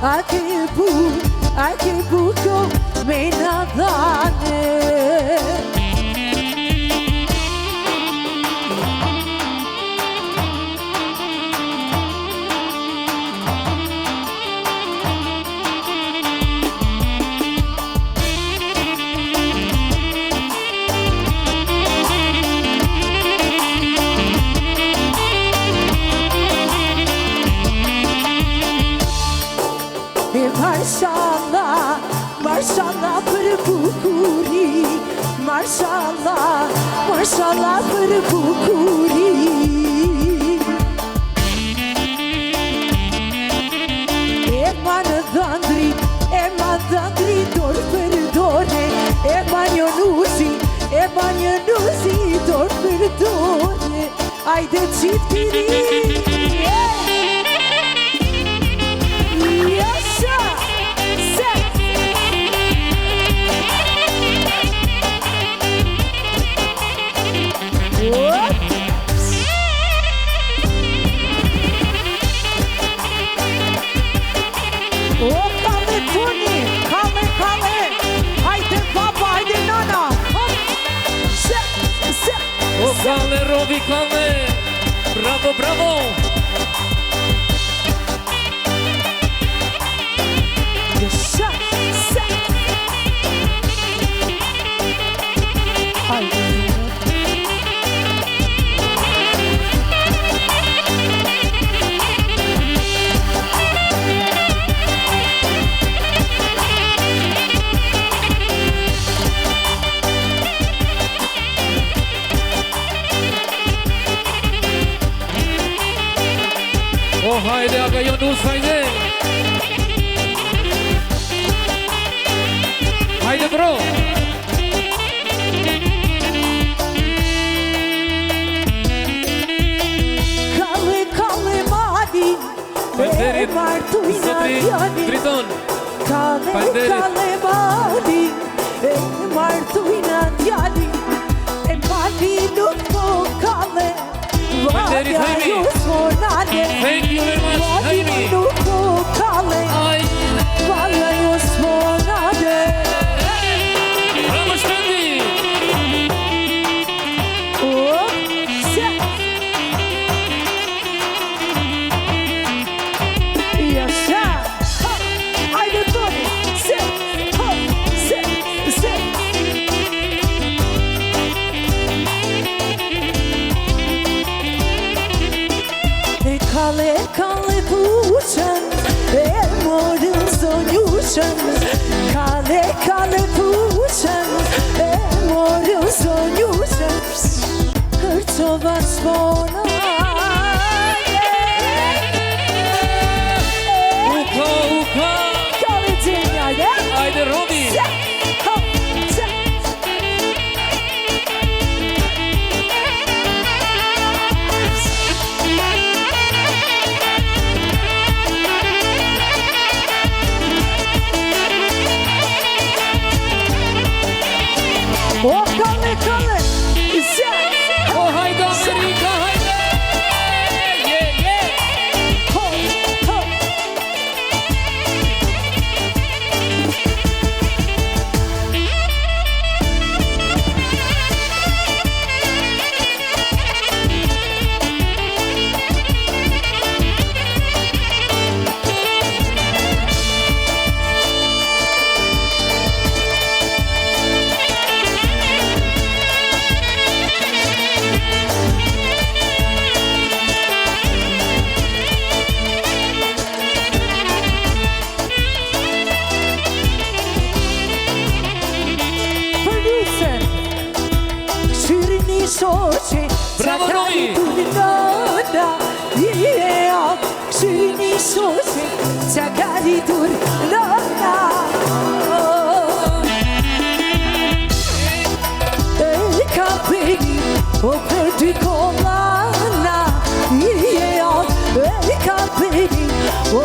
a che buco me nadane. Maşallah, maşallah për bukuri, maşallah, maşallah për bukuri. Eman dhëndri, dorë për dore, eman jonuzi, dorë për dore. Ajde çiftiri. Kalle, Robi, Kalle, bravo, bravo. Oh, haydi aga Yunus, haydi. Haydi bro. Kalle mali, martu inatjani. Driton. Kalle mali, martu inatjani. Mali nuk po kalle. Thank you very much, Jaime. Vamos, Tandy. Kalle puçën, e morën zonjushën. Kalle puçën, e morën zonjushën. Kërcova s'pona. Uka. Kalle gjeni, ajde. Ajde, Robi. Oh, Kalle, Oh, haydi Amerika, haydi. Yeah. Ho. Bravo, Robi! Shini shoqe, çakari dur lona. El kapeni, o perdi kolana. El kapeni, o